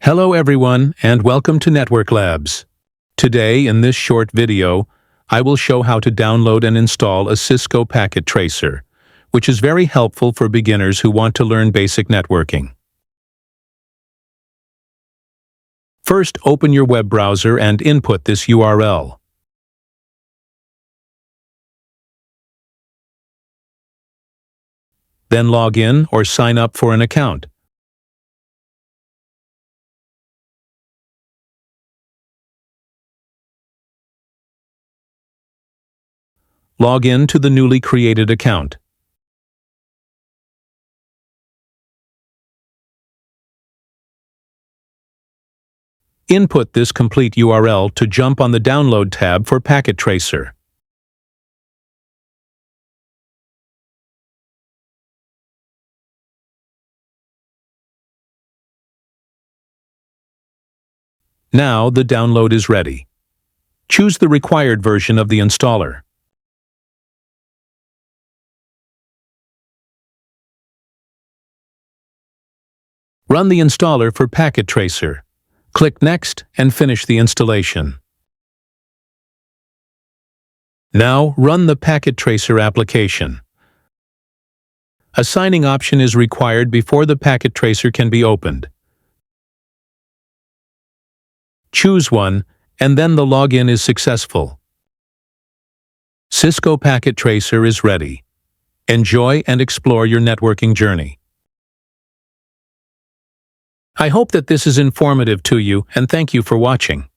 Hello everyone, and welcome to Network Labs. Today, in this short video, I will show how to download and install a Cisco Packet Tracer, which is very helpful for beginners who want to learn basic networking. First, open your web browser and input this URL. Then log in or sign up for an account. Log in to the newly created account. Input this complete URL to jump on the Download tab for Packet Tracer. Now the download is ready. Choose the required version of the installer. Run the installer for Packet Tracer. Click Next and finish the installation. Now run the Packet Tracer application. A signing option is required before the Packet Tracer can be opened. Choose one, and then the login is successful. Cisco Packet Tracer is ready. Enjoy and explore your networking journey. I hope that this is informative to you, and thank you for watching.